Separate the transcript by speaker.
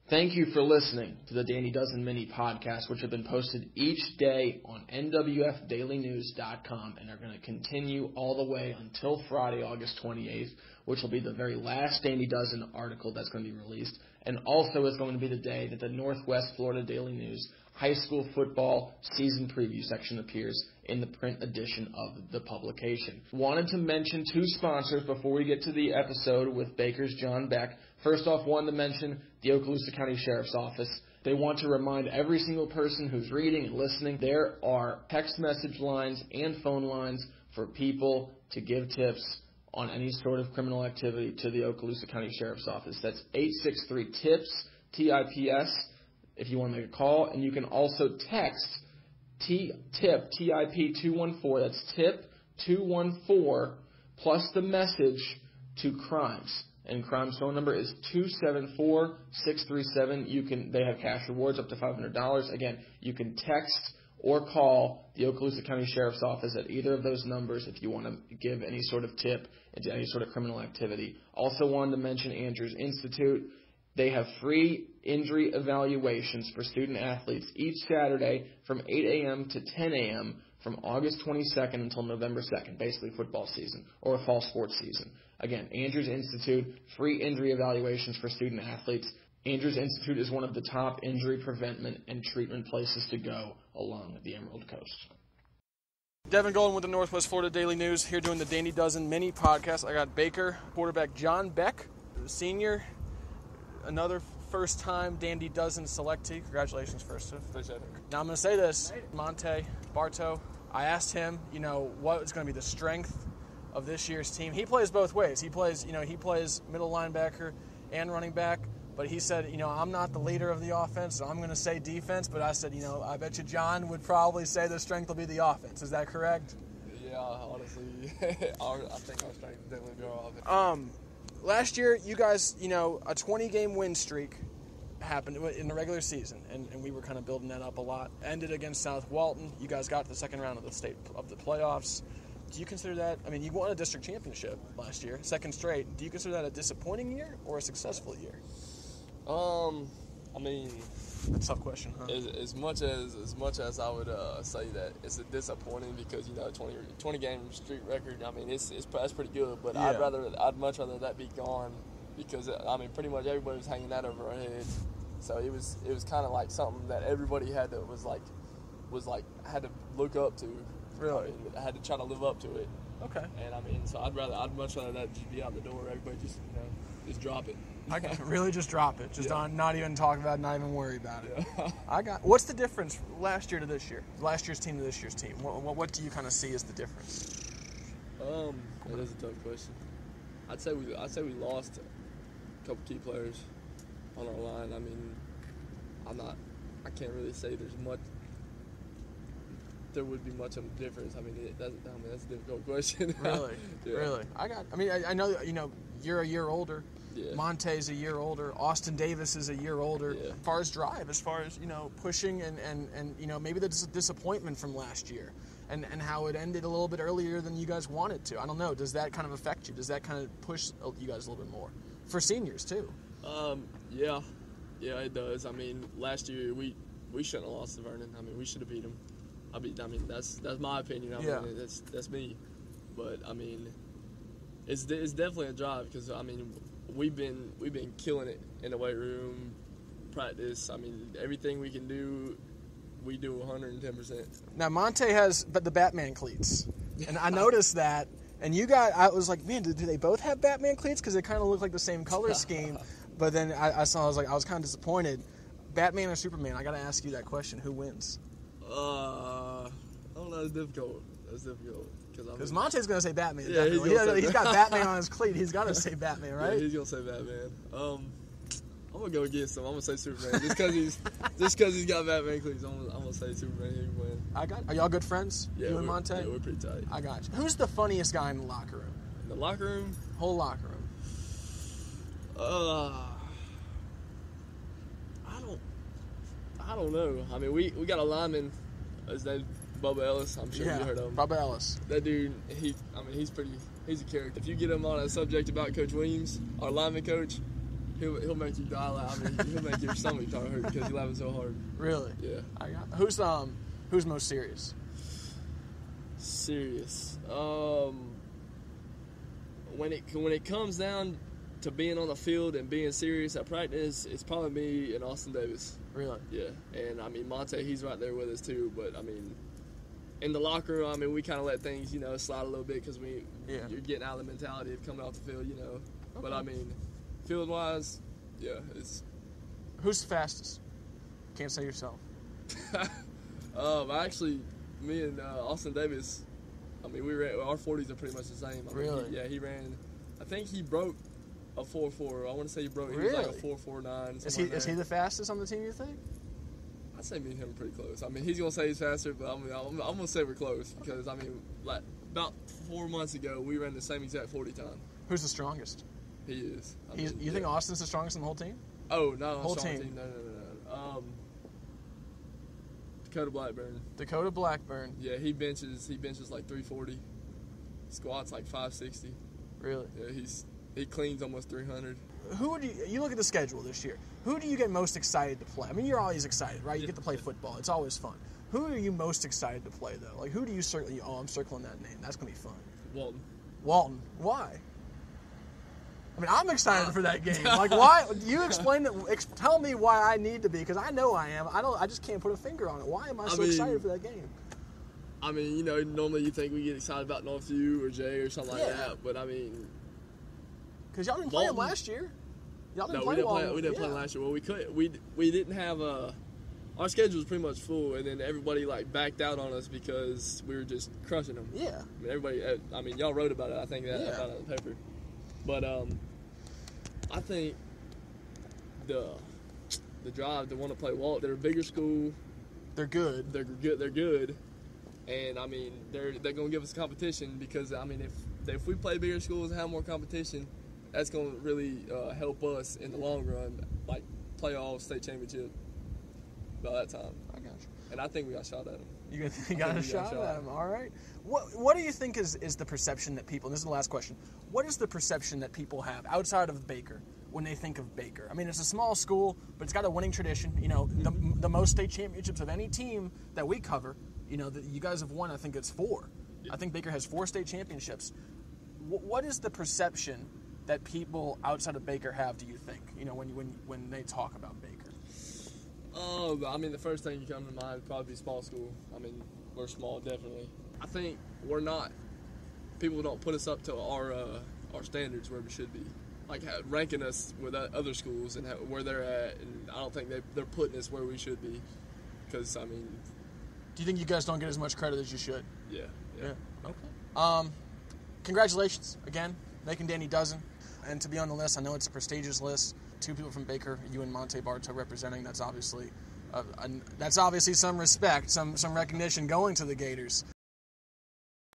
Speaker 1: Thank you for listening to the Dandy Dozen Mini Podcast, which have been posted each day on nwfdailynews.com and are going to continue all the way until Friday, August 28th, which will be the very last Dandy Dozen article that's going to be released, and also is going to be the day that the Northwest Florida Daily News high school football season preview section appears in the print edition of the publication. Wanted to mention two sponsors before we get to the episode with Baker's Jon Beck. First off, wanted to mention the Okaloosa County Sheriff's Office. They want to remind every single person who's reading and listening there are text message lines and phone lines for people to give tips on any sort of criminal activity to the Okaloosa County Sheriff's Office. That's 863-TIPS, T-I-P-S, if you want to make a call. And you can also text TIP, T-I-P 214, that's TIP 214, plus the message to crimes. And crime's phone number is 274-637. They have cash rewards up to $500. Again, you can text or call the Okaloosa County Sheriff's Office at either of those numbers if you want to give any sort of tip into any sort of criminal activity. Also wanted to mention Andrews Institute. They have free injury evaluations for student athletes each Saturday from 8 a.m. to 10 a.m. from August 22nd until November 2nd, basically football season or fall sports season. Again, Andrews Institute, free injury evaluations for student athletes. Andrews Institute is one of the top injury preventment and treatment places to go along the Emerald Coast.
Speaker 2: Devin Golden with the Northwest Florida Daily News here doing the Dandy Dozen mini podcast. I got Baker, quarterback Jon Beck, senior, another first-time Dandy Dozen selectee. Congratulations, first.
Speaker 3: Appreciate it.
Speaker 2: Now I'm going to say this, Monte Bartow, I asked him, what is going to be the strength of this year's team. He plays both ways. He plays middle linebacker and running back. But he said, I'm not the leader of the offense, so I'm going to say defense. But I said, I bet you John would probably say the strength will be the offense. Is that correct?
Speaker 3: Yeah, honestly, I think our strength is definitely be our offense.
Speaker 2: Last year, you guys, a 20-game win streak happened in the regular season, and we were kind of building that up a lot. Ended against South Walton. You guys got to the second round of the playoffs. Do you consider that, you won a district championship last year, second straight. Do you consider that a disappointing year or a successful year?
Speaker 3: That's
Speaker 2: a tough question, huh?
Speaker 3: As much as I would say that it's a disappointing because 20 game streak record. That's pretty good, but
Speaker 2: yeah.
Speaker 3: I'd much rather that be gone because pretty much everybody was hanging that over our heads. So it was kind of like something that everybody had to had to look up to.
Speaker 2: Really,
Speaker 3: I had to try to live up to it.
Speaker 2: Okay.
Speaker 3: And so I'd much rather that just be out the door. Everybody just just drop it.
Speaker 2: I really just drop it. Just not even talk about it, not even worry about it.
Speaker 3: Yeah.
Speaker 2: What's the difference last year to this year? Last year's team to this year's team. What do you kind of see as the difference?
Speaker 3: That is a tough question. I'd say we lost a couple key players on our line. I can't really say there would be much of a difference. That's a difficult question.
Speaker 2: Really?
Speaker 3: Yeah.
Speaker 2: Really? I know you're a year older.
Speaker 3: Yeah.
Speaker 2: Monte's a year older. Austin Davis is a year older.
Speaker 3: Yeah.
Speaker 2: As far as drive, as far as pushing and maybe the disappointment from last year and how it ended a little bit earlier than you guys wanted to. I don't know. Does that kind of affect you? Does that kind of push you guys a little bit more for seniors too?
Speaker 3: Yeah, it does. Last year we shouldn't have lost to Vernon. We should have beat them. That's my opinion. That's me. But it's definitely a drive because we've been killing it in the weight room, practice. Everything we can do, we do 110%.
Speaker 2: Now Monte has the Batman cleats, and I noticed that. And I was like, man, do they both have Batman cleats? Because they kind of look like the same color scheme. But then I was kind of disappointed. Batman or Superman? I got to ask you that question. Who wins?
Speaker 3: I don't know. It's difficult.
Speaker 2: Because Monte's going to say Batman.
Speaker 3: Yeah,
Speaker 2: he's got Batman on his cleat. He's got to say Batman, right?
Speaker 3: Yeah, he's going to say Batman. I'm going to go against him. I'm going to say Superman. Just because he's got Batman cleats, I'm going to say Superman. He can win.
Speaker 2: Are y'all good friends?
Speaker 3: Yeah,
Speaker 2: you and Monte?
Speaker 3: Yeah, we're pretty tight.
Speaker 2: I got you. Who's the funniest guy in the locker room?
Speaker 3: In the locker room?
Speaker 2: Whole locker room.
Speaker 3: I don't know. We got a lineman. His name's Bubba Ellis. I'm sure you heard of him.
Speaker 2: Bubba Ellis.
Speaker 3: That dude, he's a character. If you get him on a subject about Coach Williams, our lineman coach, He'll make you die loud. I mean, he'll make your stomach start hurt because he's laughing so hard.
Speaker 2: Really?
Speaker 3: Yeah.
Speaker 2: Who's most serious?
Speaker 3: Serious. When it comes down to being on the field and being serious at practice, it's probably me and Austin Davis.
Speaker 2: Really?
Speaker 3: Yeah. And I mean, Monte, he's right there with us too. But I mean, in the locker room, I mean, we kind of let things, slide a little bit because you're getting out of the mentality of coming off the field, Okay. But I mean, field wise, yeah, it's.
Speaker 2: Who's the fastest? Can't say yourself.
Speaker 3: Actually, me and Austin Davis. I mean, our 40s are pretty much the same.
Speaker 2: Really?
Speaker 3: He ran. I think he broke a 4.4. I want to say he broke. He
Speaker 2: really?
Speaker 3: was like a 4.49.
Speaker 2: Is he the fastest on the team? You think?
Speaker 3: I'd say me and him are pretty close. I mean, he's gonna say he's faster, but I'm gonna say we're close because I mean, like about 4 months ago, we ran the same exact 40 time.
Speaker 2: Who's the strongest?
Speaker 3: He is.
Speaker 2: You think Austin's the strongest in the whole team?
Speaker 3: Oh, not on
Speaker 2: whole
Speaker 3: the strong
Speaker 2: team.
Speaker 3: team. No. Dakota Blackburn. Yeah, he benches like 340. Squats like 560.
Speaker 2: Really?
Speaker 3: Yeah, he cleans almost 300.
Speaker 2: Who do you look at the schedule this year? Who do you get most excited to play? I mean, you're always excited, right? You get to play football. It's always fun. Who are you most excited to play, though? Like, who do you certainly? Oh, I'm circling that name. That's gonna be fun. Walton. Why? I mean, I'm excited for that game. Like, why? You explain it. Tell me why I need to be, because I know I am. I just can't put a finger on it. Why am I so excited for that game?
Speaker 3: I mean, normally you think we get excited about Northview or Jay or something like that, but I mean,
Speaker 2: because y'all didn't play him last year. Y'all didn't play him.
Speaker 3: We didn't play last year. Well, we didn't have our schedule was pretty much full, and then everybody backed out on us because we were just crushing them.
Speaker 2: Yeah.
Speaker 3: I mean, y'all wrote about it. I think that about it on the paper. But I think the drive to want to play Walt. They're a bigger school.
Speaker 2: They're good.
Speaker 3: They're good. And I mean, they're gonna give us competition because I mean, if we play bigger schools and have more competition, that's gonna really help us in the long run, like playoff, state championship. By that time,
Speaker 2: I got you.
Speaker 3: And I think we got shot at them.
Speaker 2: You got a shot at them. All right. What do you think is the perception that people? And this is the last question. What is the perception that people have outside of Baker when they think of Baker? I mean, it's a small school, but it's got a winning tradition. The most state championships of any team that we cover. You guys have won. I think it's 4. Yeah. I think Baker has 4 state championships. What is the perception that people outside of Baker have? Do you think? When they talk about Baker.
Speaker 3: I mean, the first thing you come to mind would probably be small school. I mean, we're small, definitely. I think we're not. People don't put us up to our standards where we should be, like ranking us with other schools and where they're at. And I don't think they're putting us where we should be. Because I mean,
Speaker 2: do you think you guys don't get as much credit as you should?
Speaker 3: Yeah.
Speaker 2: Okay. Congratulations again, making Danny dozen, and to be on the list. I know it's a prestigious list. 2 people from Baker, you and Monte Bartow representing. That's obviously some respect, some recognition going to the Gators.